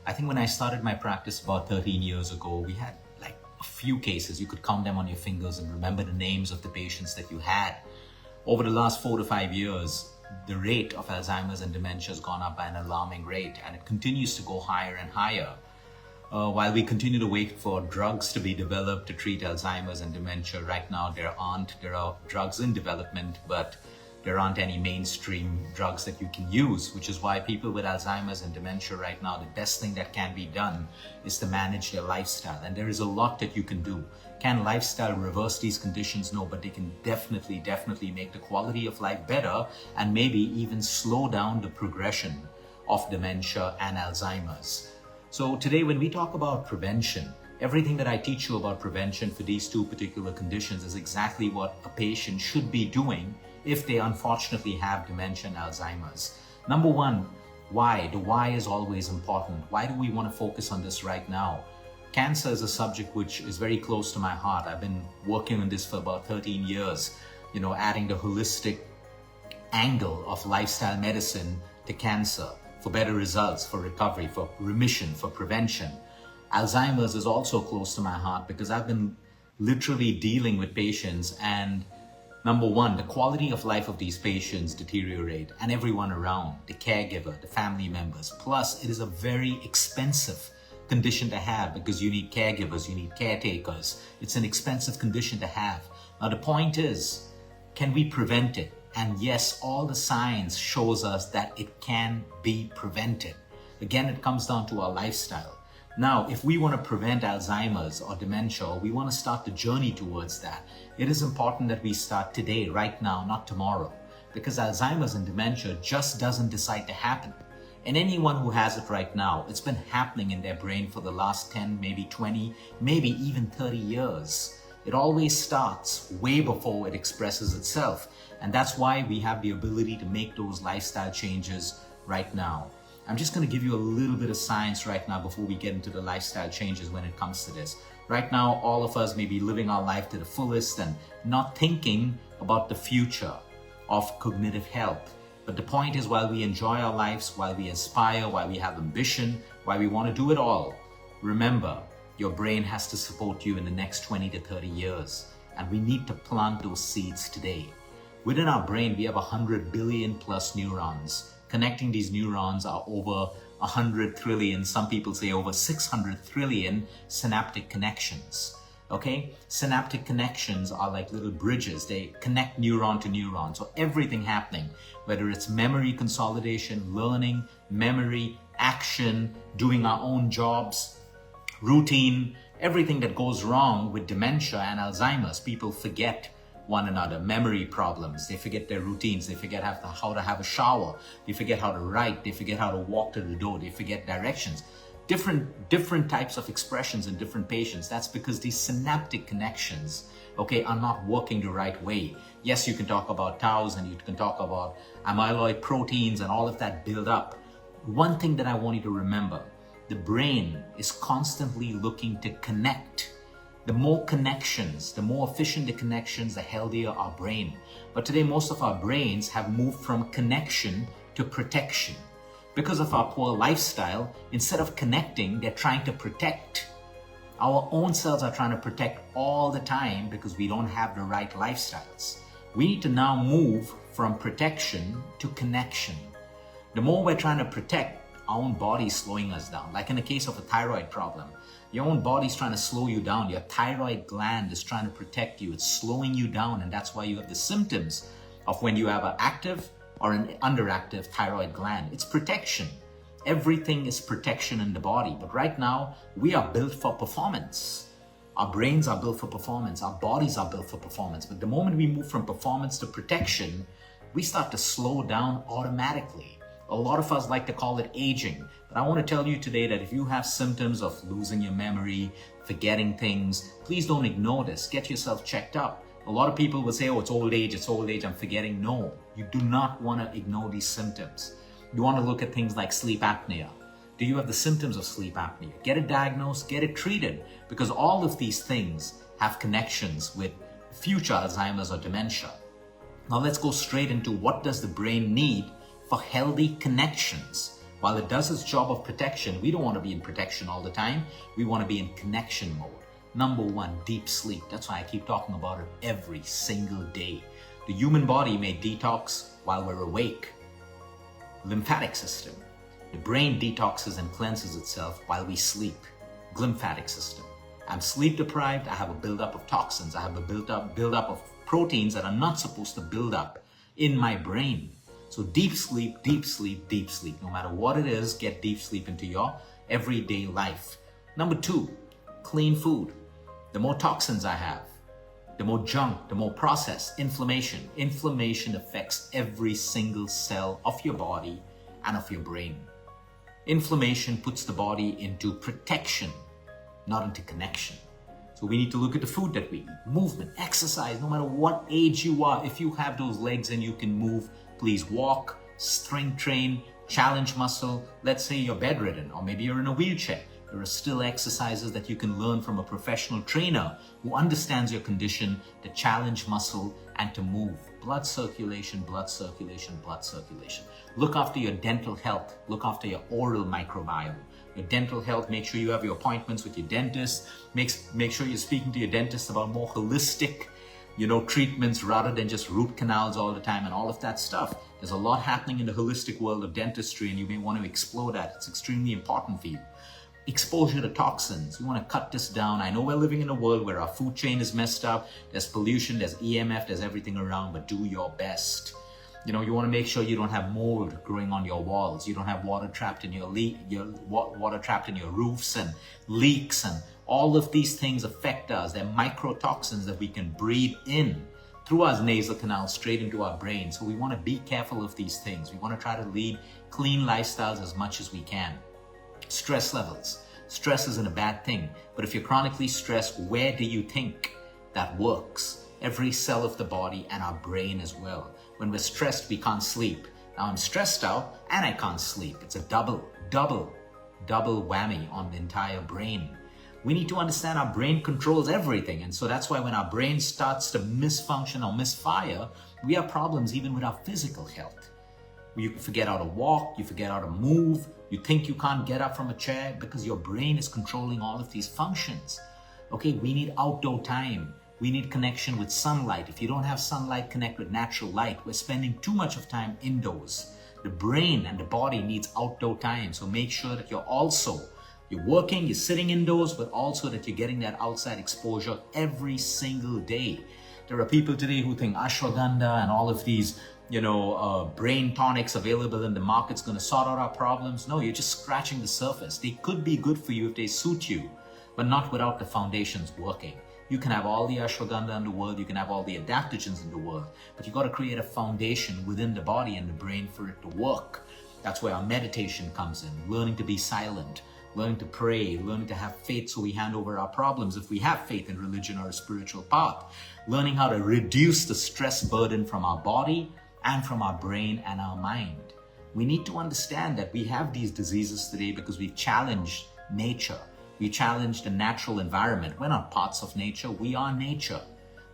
I think when I started my practice about 13 years ago, we had like a few cases. You could count them on your fingers and remember the names of the patients that you had. Over the last 4 to 5 years, the rate of Alzheimer's and dementia has gone up by an alarming rate, and it continues to go higher and higher. While we continue to wait for drugs to be developed to treat Alzheimer's and dementia, right now there are drugs in development, but there aren't any mainstream drugs that you can use, which is why people with Alzheimer's and dementia right now, the best thing that can be done is to manage their lifestyle. And there is a lot that you can do. Can lifestyle reverse these conditions? No, but they can definitely make the quality of life better and maybe even slow down the progression of dementia and Alzheimer's. So today when we talk about prevention, everything that I teach you about prevention for these two particular conditions is exactly what a patient should be doing if they unfortunately have dementia and Alzheimer's. Number one, why? The why is always important. Why do we want to focus on this right now? Cancer is a subject which is very close to my heart. I've been working on this for about 13 years, adding the holistic angle of lifestyle medicine to cancer for better results, for recovery, for remission, for prevention. Alzheimer's is also close to my heart because I've been literally dealing with patients, and number one, the quality of life of these patients deteriorate, and everyone around, the caregiver, the family members. Plus, it is a very expensive condition to have because you need caregivers, you need caretakers. It's an expensive condition to have. Now, the point is, can we prevent it? And yes, all the science shows us that it can be prevented. Again, it comes down to our lifestyle. Now, if we want to prevent Alzheimer's or dementia, or we want to start the journey towards that, it is important that we start today, right now, not tomorrow. Because Alzheimer's and dementia just doesn't decide to happen. And anyone who has it right now, it's been happening in their brain for the last 10, maybe 20, maybe even 30 years. It always starts way before it expresses itself. And that's why we have the ability to make those lifestyle changes right now. I'm just going to give you a little bit of science right now before we get into the lifestyle changes when it comes to this. Right now, all of us may be living our life to the fullest and not thinking about the future of cognitive health. But the point is, while we enjoy our lives, while we aspire, while we have ambition, while we want to do it all, remember, your brain has to support you in the next 20 to 30 years. And we need to plant those seeds today. Within our brain, we have 100 billion plus neurons. Connecting these neurons are over 100 trillion, some people say over 600 trillion synaptic connections. Okay? Synaptic connections are like little bridges. They connect neuron to neuron. So everything happening, whether it's memory consolidation, learning, memory, action, doing our own jobs, routine, everything that goes wrong with dementia and Alzheimer's, people forget one another, memory problems, they forget their routines, they forget how to have a shower, they forget how to write, they forget how to walk to the door, they forget directions. Different types of expressions in different patients. That's because these synaptic connections, are not working the right way. Yes, you can talk about taus and you can talk about amyloid proteins and all of that build up. One thing that I want you to remember, the brain is constantly looking to connect. The more connections, the more efficient the connections, the healthier our brain. But today, most of our brains have moved from connection to protection. Because of our poor lifestyle, instead of connecting, they're trying to protect. Our own cells are trying to protect all the time because we don't have the right lifestyles. We need to now move from protection to connection. The more we're trying to protect, our own body is slowing us down. Like in the case of a thyroid problem, your own body's trying to slow you down. Your thyroid gland is trying to protect you. It's slowing you down, and that's why you have the symptoms of when you have an active or an underactive thyroid gland. It's protection. Everything is protection in the body. But right now, we are built for performance. Our brains are built for performance. Our bodies are built for performance. But the moment we move from performance to protection, we start to slow down automatically. A lot of us like to call it aging. But I want to tell you today that if you have symptoms of losing your memory, forgetting things, please don't ignore this. Get yourself checked up. A lot of people will say, oh, it's old age, I'm forgetting. No, you do not want to ignore these symptoms. You want to look at things like sleep apnea. Do you have the symptoms of sleep apnea? Get it diagnosed, get it treated, because all of these things have connections with future Alzheimer's or dementia. Now let's go straight into what does the brain need for healthy connections. While it does its job of protection, we don't want to be in protection all the time. We want to be in connection mode. Number one, deep sleep. That's why I keep talking about it every single day. The human body may detox while we're awake. Lymphatic system. The brain detoxes and cleanses itself while we sleep. Glymphatic system. I'm sleep deprived, I have a buildup of toxins, I have a buildup of proteins that are not supposed to build up in my brain. So deep sleep, deep sleep, deep sleep. No matter what it is, get deep sleep into your everyday life. Number two, clean food. The more toxins I have, the more junk, the more processed, inflammation. Inflammation affects every single cell of your body and of your brain. Inflammation puts the body into protection, not into connection. So we need to look at the food that we eat, movement, exercise, no matter what age you are. If you have those legs and you can move, please walk, strength train, challenge muscle. Let's say you're bedridden or maybe you're in a wheelchair. There are still exercises that you can learn from a professional trainer who understands your condition to challenge muscle and to move. Blood circulation, blood circulation, blood circulation. Look after your dental health. Look after your oral microbiome. Your dental health, make sure you have your appointments with your dentist. Make sure you're speaking to your dentist about more holistic, treatments rather than just root canals all the time and all of that stuff. There's a lot happening in the holistic world of dentistry and you may want to explore that. It's extremely important for you. Exposure to toxins. You want to cut this down. I know we're living in a world where our food chain is messed up. There's pollution, there's EMF, there's everything around, but do your best. You want to make sure you don't have mold growing on your walls. You don't have water trapped in your water trapped in your roofs and leaks, and all of these things affect us. They're microtoxins that we can breathe in through our nasal canal straight into our brain. So we want to be careful of these things. We want to try to lead clean lifestyles as much as we can. Stress levels. Stress isn't a bad thing, but if you're chronically stressed, where do you think that works? Every cell of the body and our brain as well. When we're stressed, we can't sleep. Now I'm stressed out and I can't sleep. It's a double whammy on the entire brain. We need to understand our brain controls everything. And so that's why when our brain starts to misfunction or misfire, we have problems even with our physical health. You forget how to walk, you forget how to move, you think you can't get up from a chair because your brain is controlling all of these functions. Okay, we need outdoor time. We need connection with sunlight. If you don't have sunlight, connect with natural light. We're spending too much of time indoors. The brain and the body needs outdoor time. So make sure that you're working, you're sitting indoors, but also that you're getting that outside exposure every single day. There are people today who think ashwagandha and all of these brain tonics available in the market's going to sort out our problems. No, you're just scratching the surface. They could be good for you if they suit you, but not without the foundations working. You can have all the ashwagandha in the world, you can have all the adaptogens in the world, but you got to create a foundation within the body and the brain for it to work. That's where our meditation comes in, learning to be silent, learning to pray, learning to have faith so we hand over our problems if we have faith in religion or a spiritual path, learning how to reduce the stress burden from our body and from our brain and our mind. We need to understand that we have these diseases today because we've challenged nature. We challenge the natural environment. We're not parts of nature, we are nature.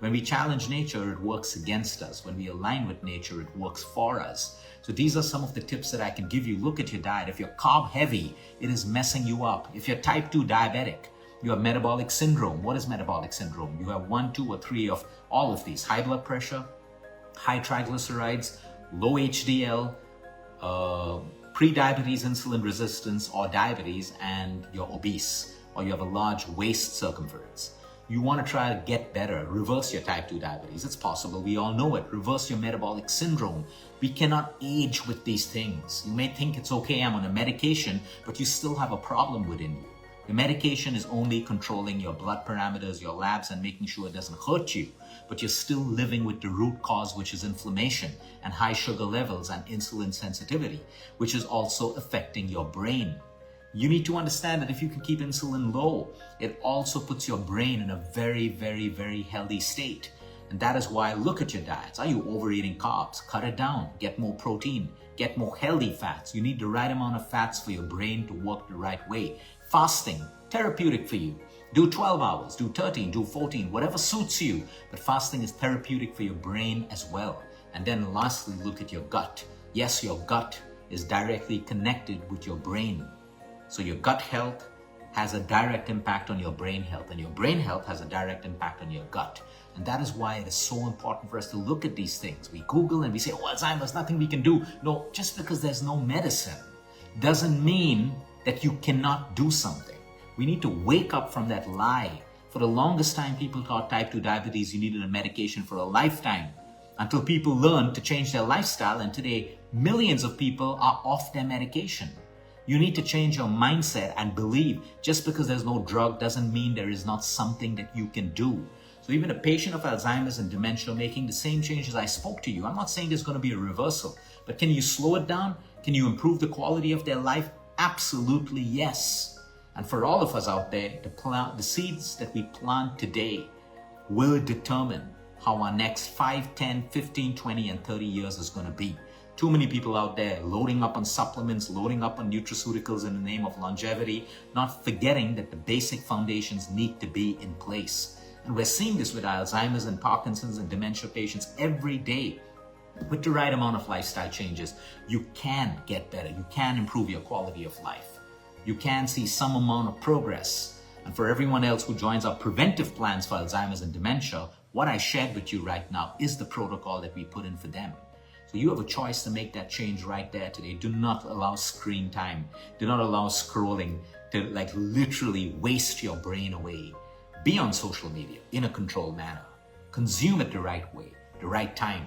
When we challenge nature, it works against us. When we align with nature, it works for us. So these are some of the tips that I can give you. Look at your diet. If you're carb heavy, it is messing you up. If you're type 2 diabetic, you have metabolic syndrome. What is metabolic syndrome? You have 1, 2, or 3 of all of these. High blood pressure, high triglycerides, low HDL, pre-diabetes, insulin resistance, or diabetes, and you're obese, or you have a large waist circumference. You want to try to get better, reverse your type 2 diabetes. It's possible, we all know it. Reverse your metabolic syndrome. We cannot age with these things. You may think it's okay, I'm on a medication, but you still have a problem within you. The medication is only controlling your blood parameters, your labs, and making sure it doesn't hurt you. But you're still living with the root cause, which is inflammation and high sugar levels and insulin sensitivity, which is also affecting your brain. You need to understand that if you can keep insulin low, it also puts your brain in a very, very, very healthy state. And that is why look at your diets. Are you overeating carbs? Cut it down. Get more protein. Get more healthy fats. You need the right amount of fats for your brain to work the right way. Fasting, therapeutic for you. Do 12 hours, do 13, do 14, whatever suits you. But fasting is therapeutic for your brain as well. And then lastly, look at your gut. Yes, your gut is directly connected with your brain. So your gut health has a direct impact on your brain health, and your brain health has a direct impact on your gut. And that is why it is so important for us to look at these things. We Google and we say, oh, Alzheimer's, nothing we can do. No, just because there's no medicine doesn't mean that you cannot do something. We need to wake up from that lie. For the longest time, people thought type 2 diabetes, you needed a medication for a lifetime, until people learned to change their lifestyle, and today millions of people are off their medication. You need to change your mindset and believe just because there's no drug doesn't mean there is not something that you can do. So even a patient of Alzheimer's and dementia making the same changes I spoke to you, I'm not saying there's going to be a reversal, but can you slow it down? Can you improve the quality of their life? Absolutely yes. And for all of us out there, the seeds that we plant today will determine how our next 5, 10, 15, 20, and 30 years is going to be. Too many people out there loading up on supplements, loading up on nutraceuticals in the name of longevity, not forgetting that the basic foundations need to be in place. And we're seeing this with Alzheimer's and Parkinson's and dementia patients every day. With the right amount of lifestyle changes, you can get better. You can improve your quality of life. You can see some amount of progress. And for everyone else who joins our preventive plans for Alzheimer's and dementia, what I shared with you right now is the protocol that we put in for them. So you have a choice to make that change right there today. Do not allow screen time. Do not allow scrolling to literally waste your brain away. Be on social media in a controlled manner. Consume it the right way, the right time.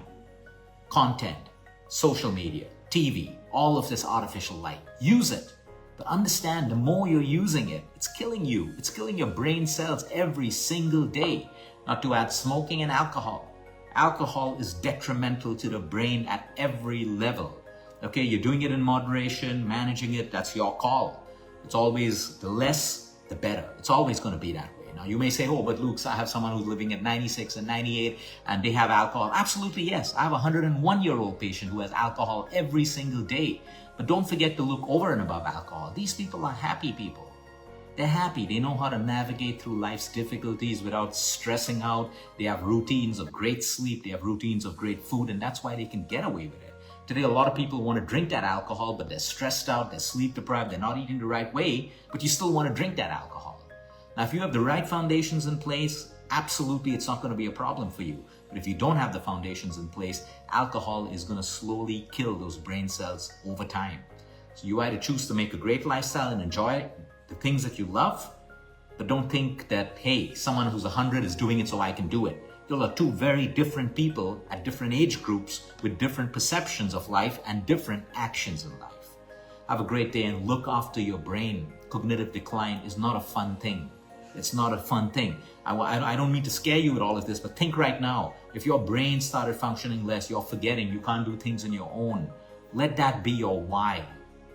Content, social media, TV, all of this artificial light. Use it. But understand, the more you're using it, it's killing you. It's killing your brain cells every single day. Not to add smoking and alcohol. Alcohol is detrimental to the brain at every level. Okay, you're doing it in moderation, managing it, that's your call. It's always the less, the better. It's always going to be that way. Now, you may say, oh, but Luke, I have someone who's living at 96 and 98 and they have alcohol. Absolutely, yes. I have a 101-year-old patient who has alcohol every single day. But don't forget to look over and above alcohol. These people are happy people. They're happy. They know how to navigate through life's difficulties without stressing out. They have routines of great sleep. They have routines of great food, and that's why they can get away with it. Today, a lot of people want to drink that alcohol, but they're stressed out, they're sleep deprived, they're not eating the right way, but you still want to drink that alcohol. Now, if you have the right foundations in place, absolutely it's not going to be a problem for you. But if you don't have the foundations in place, alcohol is going to slowly kill those brain cells over time. So you either choose to make a great lifestyle and enjoy the things that you love, but don't think that, hey, someone who's 100 is doing it so I can do it. You'll have two very different people at different age groups with different perceptions of life and different actions in life. Have a great day and look after your brain. Cognitive decline is not a fun thing. It's not a fun thing. I don't mean to scare you with all of this, but think right now. If your brain started functioning less, you're forgetting, you can't do things on your own. Let that be your why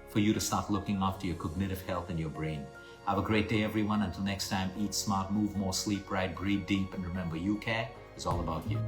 for you to start looking after your cognitive health and your brain. Have a great day, everyone. Until next time, eat smart, move more, sleep right, breathe deep, and remember, you care is all about you.